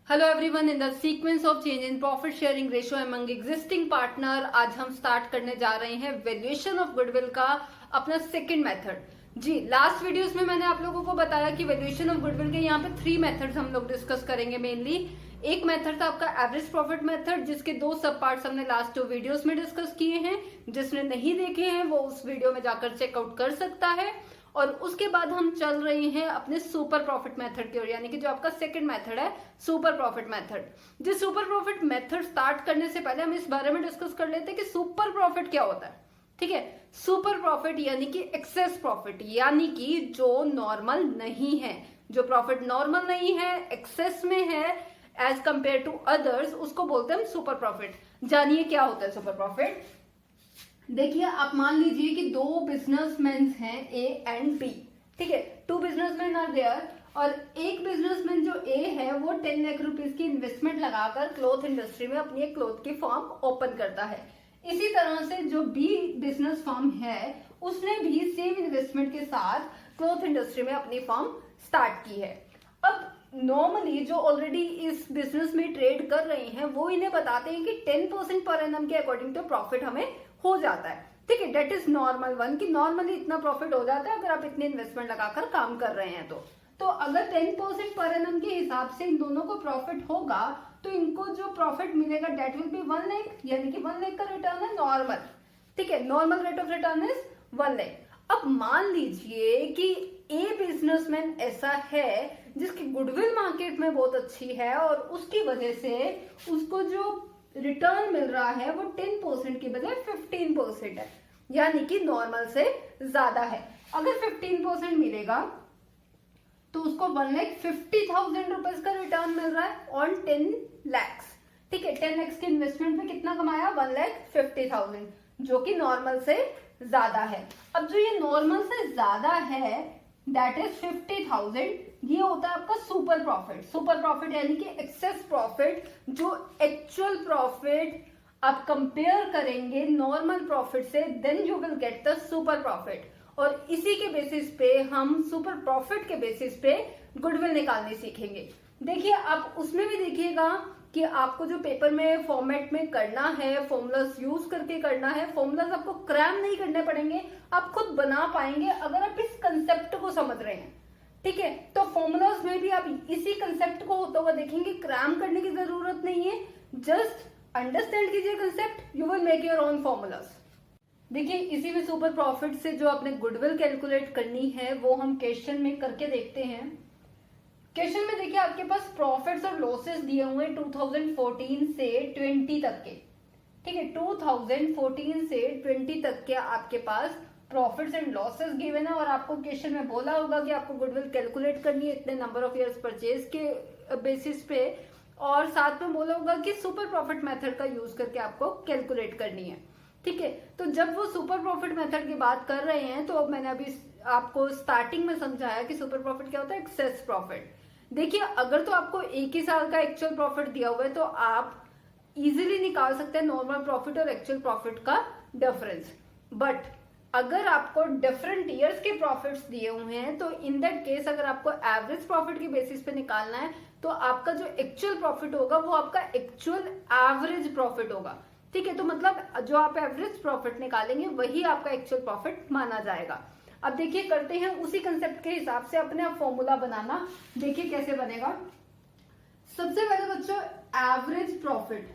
Hello everyone, in the sequence of change in profit sharing ratio among existing partner आज हम start करने जा रहे हैं वैल्यूएशन ऑफ गुडविल का अपना सेकंड मेथड। जी, लास्ट वीडियोस में मैंने आप लोगों को बताया कि वैल्यूएशन ऑफ गुडविल के यहाँ पे 3 मेथड्स हम लोग डिस्कस करेंगे मेनली। एक मेथड था आपका एवरेज प्रॉफिट मेथड, जिसके 2 सब पार्ट्स हमने लास्ट 2 वीडियोस में डिस्कस किए हैं। जिसने नहीं देखे हैं वो उस वीडियो में जाकर चेकआउट कर सकता है। और उसके बाद हम चल रहे हैं अपने सुपर प्रॉफिट मेथड की ओर, यानी कि जो आपका सेकंड मेथड है सुपर प्रॉफिट मेथड। जिस सुपर प्रॉफिट मेथड स्टार्ट करने से पहले हम इस बारे में डिस्कस कर लेते हैं कि सुपर प्रॉफिट क्या होता है। ठीक है, सुपर प्रॉफिट यानी कि एक्सेस प्रॉफिट, यानी कि जो नॉर्मल नहीं है, जो प्रॉफिट नॉर्मल नहीं है, एक्सेस में है एज कंपेयर टू अदर्स, उसको बोलते हैं हम सुपर प्रॉफिट। जानिए क्या होता है सुपर प्रॉफिट। देखिए, आप मान लीजिए कि 2 बिजनेसमैन हैं ए एंड बी। ठीक है, 2 बिजनेसमैन आर देयर, और एक बिजनेसमैन जो ए है वो 10 लाख रुपीस की इन्वेस्टमेंट लगाकर क्लॉथ इंडस्ट्री में अपनी एक क्लॉथ की फर्म ओपन करता है। इसी तरह से जो बी बिजनेस फर्म है उसने भी सेम इन्वेस्टमेंट के साथ क्लॉथ इंडस्ट्री में अपनी फर्म स्टार्ट की है। अब नॉर्मली जो ऑलरेडी इस बिजनेस में ट्रेड कर रहे हैं वो इन्हें बताते हैं कि 10% पर एनम के अकॉर्डिंग टू प्रॉफिट हमें हो जाता है। ठीक है, डेट इज नॉर्मल वन, कि नॉर्मली इतना प्रॉफिट हो जाता है अगर आप इतनी इन्वेस्टमेंट लगाकर काम कर रहे हैं तो अगर 10% पर एनम के हिसाब से इन दोनों को प्रॉफिट होगा तो इनको जो प्रॉफिट मिलेगा डेट विल बी 1 लाख, यानी कि 1 लाख का रिटर्न है नॉर्मल। ठीक है, normal rate of return is 1 lakh. अब मान लीजिए कि ए बिजनेसमैन ऐसा है जिसकी गुडविल मार्केट में बहुत अच्छी है और उसकी वजह से उसको जो रिटर्न मिल रहा है वो 10% की बजाय 15% है, यानी कि नॉर्मल से ज्यादा है। अगर 15% मिलेगा तो उसको 1,50,000 रुपीज का रिटर्न मिल रहा है ऑन 10 lakhs। ठीक है, 10 lakhs के इन्वेस्टमेंट में कितना कमाया, 1,50,000, जो कि नॉर्मल से ज्यादा है। अब जो ये नॉर्मल से ज्यादा है दैट इज 50,000, ये होता है आपका सुपर प्रॉफिट। सुपर प्रॉफिट यानी कि एक्सेस प्रॉफिट, जो एक्चुअल प्रॉफिट आप कंपेयर करेंगे नॉर्मल प्रॉफिट से, then you will get the super profit. और इसी के बेसिस पे हम सुपर प्रॉफिट के बेसिस पे गुडविल निकालनी सीखेंगे। देखिए, आप उसमें भी देखिएगा कि आपको जो पेपर में फॉर्मेट में करना है, फॉर्मूलाज यूज करके करना है। फॉर्मूलाज आपको क्रैम नहीं करने पड़ेंगे, आप खुद बना पाएंगे अगर आप इस कंसेप्ट को समझ रहे हैं। ठीक है, तो फॉर्मूलाज में भी आप इसी कंसेप्ट को होता हुआ देखेंगे, क्रैम करने की जरूरत नहीं है, जस्ट अंडरस्टैंड कीजिए concept, you will make your own formulas. देखिए, इसी में सुपर प्रॉफिट से जो आपने गुडविल कैलकुलेट करनी है वो हम क्वेश्चन में करके देखते हैं। क्वेश्चन में देखिए आपके पास प्रॉफिट्स और लॉसेस दिए हुए हैं 2014 से 20 तक के। ठीक है, 2014 से 20 तक के आपके पास प्रॉफिट्स एंड लॉसेस गिवन है, और आपको क्वेश्चन में बोला होगा कि आपको गुडविल कैलकुलेट करनी है इतने नंबर ऑफ इयर्स परचेज के बेसिस पे, और साथ में बोला होगा कि सुपर प्रॉफिट मेथड का यूज करके आपको कैलकुलेट करनी है। ठीक है, तो जब वो सुपर प्रॉफिट मेथड की बात कर रहे हैं तो मैंने अभी आपको स्टार्टिंग में समझाया कि सुपर प्रॉफिट क्या होता है, एक्सेस प्रॉफिट। देखिए, अगर तो आपको एक ही साल का एक्चुअल प्रॉफिट दिया हुआ है तो आप इजीली निकाल सकते हैं नॉर्मल प्रॉफिट और एक्चुअल प्रॉफिट का डिफरेंस। बट अगर आपको डिफरेंट ईयर्स के प्रॉफिट्स दिए हुए हैं तो इन दैट केस अगर आपको एवरेज प्रॉफिट के बेसिस पे निकालना है तो आपका जो एक्चुअल प्रॉफिट होगा वो आपका एक्चुअल एवरेज प्रॉफिट होगा। ठीक है, तो मतलब जो आप एवरेज प्रॉफिट निकालेंगे वही आपका एक्चुअल प्रॉफिट माना जाएगा। अब देखिए, करते हैं उसी कंसेप्ट के हिसाब से अपने आप फॉर्मूला बनाना। देखिए कैसे बनेगा। सबसे पहले बच्चों, एवरेज प्रॉफिट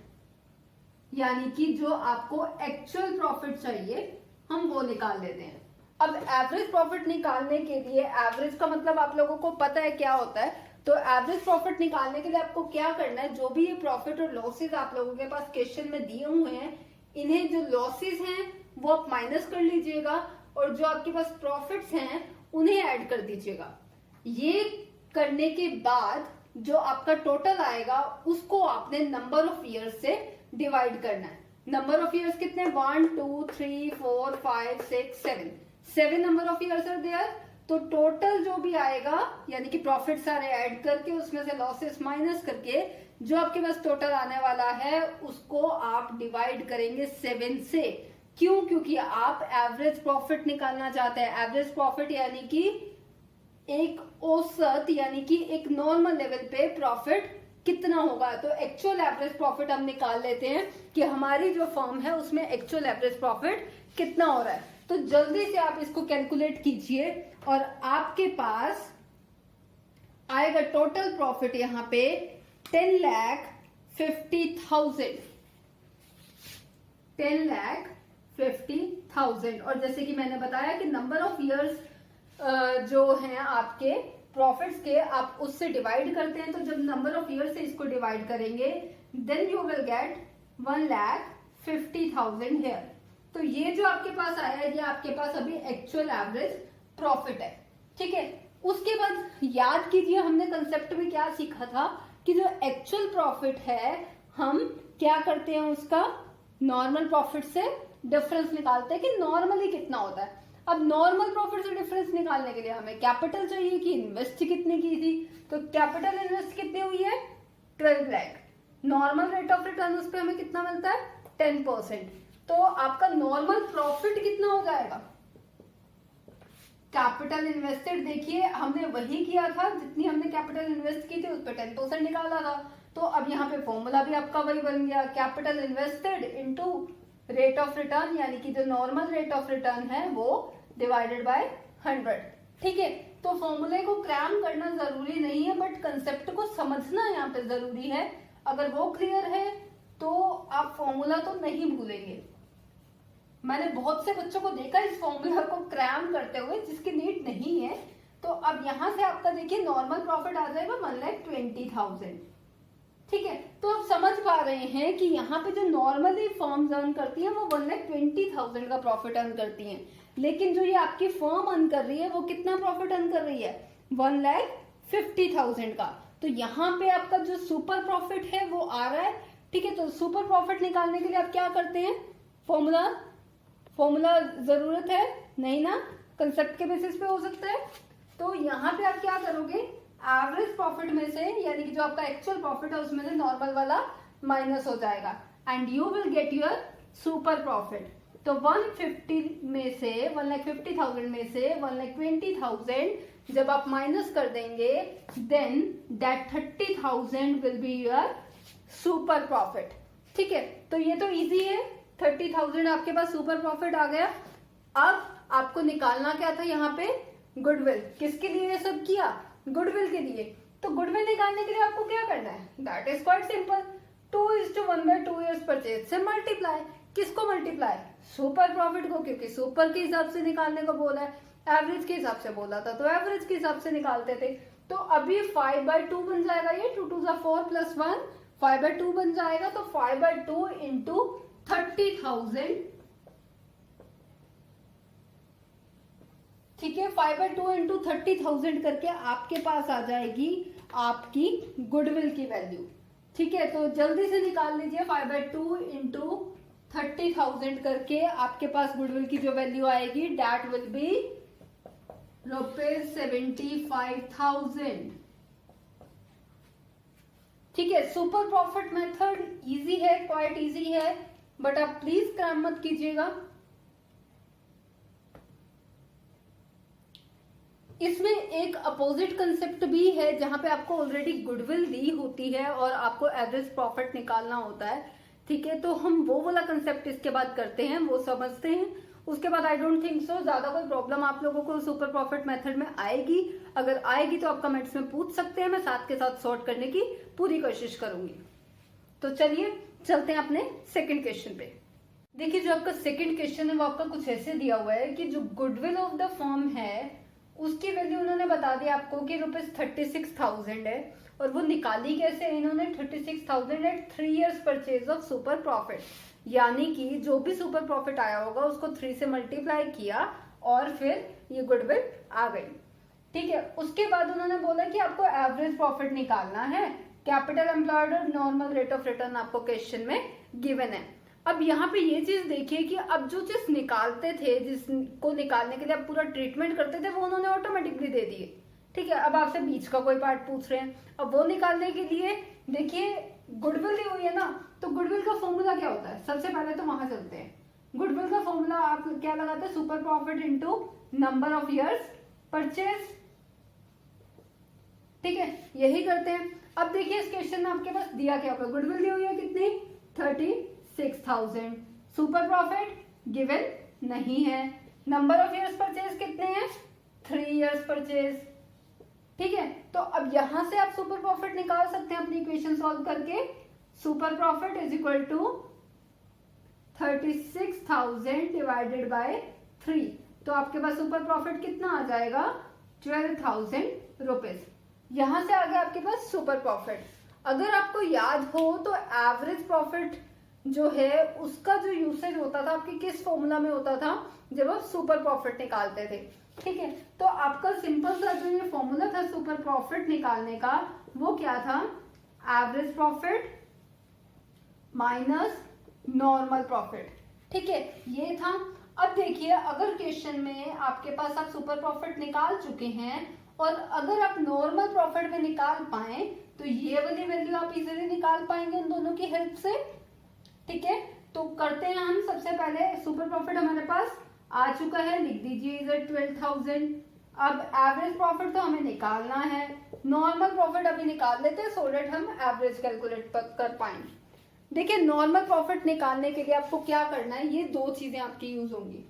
यानी कि जो आपको एक्चुअल प्रॉफिट चाहिए हम वो निकाल लेते हैं। अब एवरेज प्रॉफिट निकालने के लिए, एवरेज का मतलब आप लोगों को पता है क्या होता है, तो एवरेज प्रॉफिट निकालने के लिए आपको क्या करना है, जो भी ये प्रॉफिट और लॉसेस आप लोगों के पास क्वेश्चन में दिए हुए हैं, इन्हें जो लॉसेस हैं वो आप माइनस कर लीजिएगा और जो आपके पास प्रॉफिट्स हैं उन्हें ऐड कर दीजिएगा। ये करने के बाद जो आपका टोटल आएगा उसको आपने नंबर ऑफ ईयर्स से डिवाइड करना है। नंबर ऑफ ईयर्स कितने, 1 2 3 4 5 6 7 number of years are there. तो टोटल जो भी आएगा, यानी कि प्रॉफिट सारे ऐड करके उसमें से लॉसेस माइनस करके जो आपके पास टोटल आने वाला है उसको आप डिवाइड करेंगे 7 से। क्यों? क्योंकि आप एवरेज प्रॉफिट निकालना चाहते हैं। एवरेज प्रॉफिट यानी कि एक औसत, यानी कि एक नॉर्मल लेवल पे प्रॉफिट कितना होगा। तो एक्चुअल एवरेज प्रॉफिट हम निकाल लेते हैं कि हमारी जो फर्म है उसमें एक्चुअल एवरेज प्रॉफिट कितना हो रहा है। तो जल्दी से आप इसको कैलकुलेट कीजिए और आपके पास आएगा टोटल प्रॉफिट यहाँ पे 10,50,000 10,50,000। और जैसे कि मैंने बताया कि नंबर ऑफ इयर्स जो हैं आपके प्रॉफिट्स के, आप उससे डिवाइड करते हैं। तो जब नंबर ऑफ इयर्स से इसको डिवाइड करेंगे then you will get 1,50,000 here. तो ये जो आपके पास आया है ये आपके पास अभी एक्चुअल एवरेज प्रॉफिट है। ठीक है, उसके बाद याद कीजिए हमने कंसेप्ट में क्या सीखा था कि जो एक्चुअल प्रॉफिट है हम क्या करते हैं, उसका नॉर्मल प्रॉफिट से डिफरेंस निकालते हैं कि नॉर्मली कितना होता है। अब नॉर्मल प्रॉफिट से डिफरेंस निकालने के लिए हमें कैपिटल चाहिए कि इन्वेस्ट कितने की थी। तो कैपिटल इन्वेस्ट कितनी हुई है 12 lakh. Normal rate of return उस पर हमें कितना मिलता है 10%। तो आपका नॉर्मल प्रॉफिट कितना हो जाएगा, कैपिटल इन्वेस्टेड देखिए हमने वही किया था जितनी हमने कैपिटल इन्वेस्ट की थी उस पर 10% निकाला था। तो अब यहाँ पे फॉर्मूला भी आपका वही बन गया, capital invested into rate of return, यानी कि जो नॉर्मल रेट ऑफ रिटर्न है वो डिवाइडेड बाय 100। ठीक है, तो फॉर्मूले को क्रैम करना जरूरी नहीं है बट कंसेप्ट को समझना यहाँ पे जरूरी है। अगर वो क्लियर है तो आप फॉर्मूला तो नहीं भूलेंगे। मैंने बहुत से बच्चों को देखा इस फॉर्मूला को क्रैम करते हुए जिसकी नीड नहीं है। तो अब यहां से आपका देखिए नॉर्मल प्रॉफिट आ जाएगा 1,20,000। ठीक है, तो आप समझ पा रहे हैं कि यहाँ पे जो नॉर्मली फर्म्स अर्न करती हैं वो 1,20,000 का प्रॉफिट अर्न करती हैं, लेकिन जो ये आपकी फर्म अर्न कर रही है वो कितना प्रॉफिट अर्न कर रही है 1,50,000 का। तो यहाँ पे आपका जो सुपर प्रॉफिट है वो आ रहा है। ठीक है, तो सुपर प्रॉफिट निकालने के लिए आप क्या करते हैं, फॉर्मूला जरूरत है नहीं ना, कंसेप्ट के बेसिस पे हो सकता है। तो यहाँ पे आप क्या करोगे, एवरेज प्रॉफिट में से यानी कि जो आपका एक्चुअल प्रॉफिट है उसमें से नॉर्मल वाला माइनस हो जाएगा and you will get your super profit. तो 150 में से 1,50,000 में से 1,20,000 जब आप माइनस कर देंगे then that 30,000 will be your super profit. ठीक है, तो ये तो इजी है, 30,000 आपके पास सुपर प्रॉफिट आ गया। अब आपको निकालना क्या था यहाँ पे, गुडविल। किसके लिए ये सब किया, गुडविल के लिए। तो गुडविल निकालने के लिए आपको क्या करना है, that is quite simple, 2:1/2 years purchase से मल्टीप्लाई। किसको मल्टीप्लाई, सुपर प्रॉफिट को, क्योंकि सुपर के हिसाब से निकालने को बोला है, एवरेज के हिसाब से बोला था तो एवरेज के हिसाब से निकालते थे। तो अभी 5/2 बन जाएगा, ये 2 2 4 + 1 5/2 बन जाएगा। तो 5/2 इंटू 30,000। ठीक है, 5/2 इंटू 30,000 करके आपके पास आ जाएगी आपकी गुडविल की वैल्यू। ठीक है, तो जल्दी से निकाल लीजिए 5/2 इंटू 30,000 करके आपके पास गुडविल की जो वैल्यू आएगी दैट विल बी ₹75,000। ठीक है, सुपर प्रॉफिट मेथड इजी है, क्वाइट इजी है, बट आप प्लीज क्रैम मत कीजिएगा। इसमें एक अपोजिट कंसेप्ट भी है जहां पे आपको ऑलरेडी गुडविल दी होती है और आपको एवरेज प्रॉफिट निकालना होता है। ठीक है, तो हम वो वाला कंसेप्ट इसके बाद करते हैं, वो समझते हैं। उसके बाद आई डोंट थिंक सो ज्यादा कोई प्रॉब्लम आप लोगों को सुपर प्रॉफिट मेथड में आएगी। अगर आएगी तो आप कमेंट्स में पूछ सकते हैं, मैं साथ के साथ सॉर्ट करने की पूरी कोशिश करूंगी। तो चलिए चलते हैं अपने सेकंड क्वेश्चन पे। देखिए, जो आपका सेकंड क्वेश्चन है वो आपका कुछ ऐसे दिया हुआ है कि जो गुडविल ऑफ द फर्म है उसकी वैल्यू उन्होंने बता दी आपको कि ₹36,000 है, और वो निकाली कैसे, इन्होंने 36,000 at 3 years purchase of super profit, यानी कि जो भी सुपर प्रॉफिट आया होगा उसको 3 से मल्टीप्लाई किया और फिर ये गुडविल आ गई। ठीक है, उसके बाद उन्होंने बोला कि आपको एवरेज प्रॉफिट निकालना है, कैपिटल एम्प्लॉयड और नॉर्मल रेट ऑफ रिटर्न आपको क्वेश्चन में गिवन है। अब यहाँ पे ये चीज देखिए कि अब जो चीज निकालते थे, जिसको निकालने के लिए आप पूरा ट्रीटमेंट करते थे, वो उन्होंने ऑटोमेटिकली दे दिए। ठीक है, अब आपसे बीच का कोई पार्ट पूछ रहे हैं, अब वो निकालने के लिए देखिए गुडविल दी हुई है ना, तो गुडविल का फॉर्मूला क्या होता है, सबसे पहले तो वहां चलते हैं। गुडविल का फॉर्मूला आप क्या लगाते हैं, super profit into number of years purchase. ठीक है, यही करते हैं। अब देखिए इस क्वेश्चन में आपके पास दिया क्या होगा, गुडविल दी हुई है कितनी 36,000, सुपर प्रॉफिट गिवन नहीं है, नंबर ऑफ इयर्स परचेज कितने हैं 3 इयर्स परचेज। ठीक है, तो अब यहां से आप सुपर प्रॉफिट निकाल सकते हैं अपनी इक्वेशन सॉल्व करके। Super profit is equal to 36,000 divided by 3, तो आपके पास सुपर प्रॉफिट कितना आ जाएगा 12,000 रुपीज। यहां से आ गया आपके पास सुपर प्रॉफिट। अगर आपको याद हो तो एवरेज प्रॉफिट जो है उसका जो यूसेज होता था आपके किस फॉर्मूला में होता था, जब आप सुपर प्रॉफिट निकालते थे। ठीक है, तो आपका सिंपल सा जो ये फॉर्मूला था सुपर प्रॉफिट निकालने का वो क्या था, average profit minus normal profit. ठीक है, ये था। अब देखिए अगर क्वेश्चन में आपके पास आप सुपर प्रॉफिट निकाल चुके हैं और अगर आप नॉर्मल प्रॉफिट में निकाल पाए तो ये वाली वैल्यू आप इजीली निकाल पाएंगे उन दोनों की हेल्प से। ठीक है, तो करते हैं हम। सबसे पहले सुपर प्रॉफिट हमारे पास आ चुका है, लिख दीजिए इधर 12,000। अब एवरेज प्रॉफिट तो हमें निकालना है, नॉर्मल प्रॉफिट अभी निकाल लेते हैं सो दैट हम एवरेज कैलकुलेट कर पाएंगे। देखिए नॉर्मल प्रॉफिट निकालने के लिए आपको क्या करना है, ये दो चीजें आपकी यूज होंगी।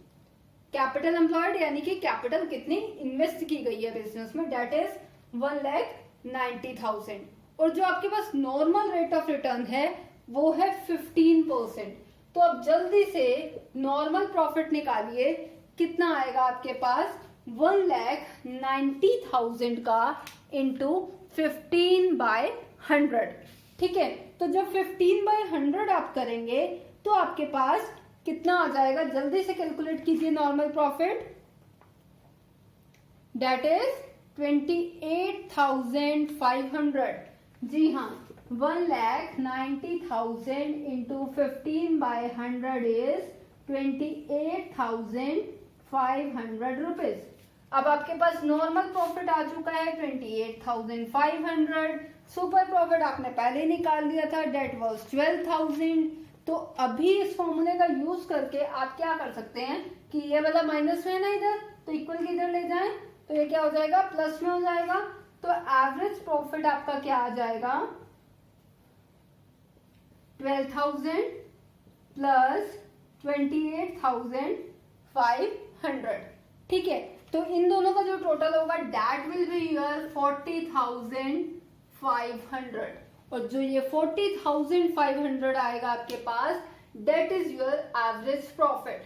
कैपिटल एम्प्लॉयड यानी कि कैपिटल कितनी इन्वेस्ट की गई है बिजनेस में, डेट इज 1,90,000, और जो आपके पास नॉर्मल रेट ऑफ रिटर्न है वो है 15%। तो अब जल्दी से नॉर्मल प्रॉफिट निकालिए, कितना आएगा आपके पास 1,90,000 का इंटू 15/100। ठीक है, तो जब 15/100 आप करेंगे तो आपके पास कितना आ जाएगा, जल्दी से कैलकुलेट कीजिए नॉर्मल प्रॉफिट, डेट इज 28,500। जी हाँ, 1,90,000 इंटू 15/100 इज 28,500 रुपीज। अब आपके पास नॉर्मल प्रॉफिट आ चुका है 28,500, सुपर प्रॉफिट आपने पहले निकाल लिया था, डेट वॉज 12,000। तो अभी इस फॉर्मूले का यूज करके आप क्या कर सकते हैं कि ये वाला माइनस में है ना इधर, तो इक्वल की इधर ले जाएं तो ये क्या हो जाएगा प्लस में हो जाएगा। तो एवरेज प्रॉफिट आपका क्या आ जाएगा 12,000 प्लस 28,500। ठीक है, तो इन दोनों का जो टोटल होगा दैट विल बी योर 40,500, और जो ये 40,500 आएगा आपके पास that is your average profit.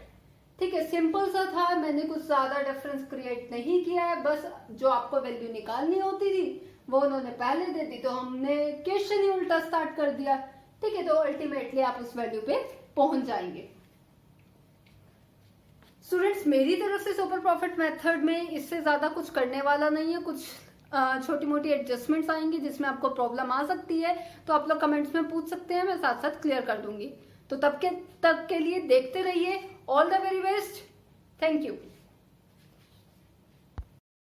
ठीक है, सिंपल सा था, मैंने कुछ ज्यादा डिफरेंस क्रिएट नहीं किया है, बस जो आपको वैल्यू निकालनी होती थी वो उन्होंने पहले दे दी तो हमने क्वेश्चन ही उल्टा स्टार्ट कर दिया। ठीक है, तो अल्टीमेटली आप उस वैल्यू पे पहुंच जाएंगे। स्टूडेंट्स मेरी तरफ से सुपर प्रॉफिट मेथड में इससे ज्यादा कुछ करने वाला नहीं है, कुछ छोटी मोटी एडजस्टमेंट्स आएंगी जिसमें आपको प्रॉब्लम आ सकती है, तो आप लोग कमेंट्स में पूछ सकते हैं, मैं साथ साथ क्लियर कर दूंगी। तो तब तक के लिए देखते रहिए। All the very best, thank you.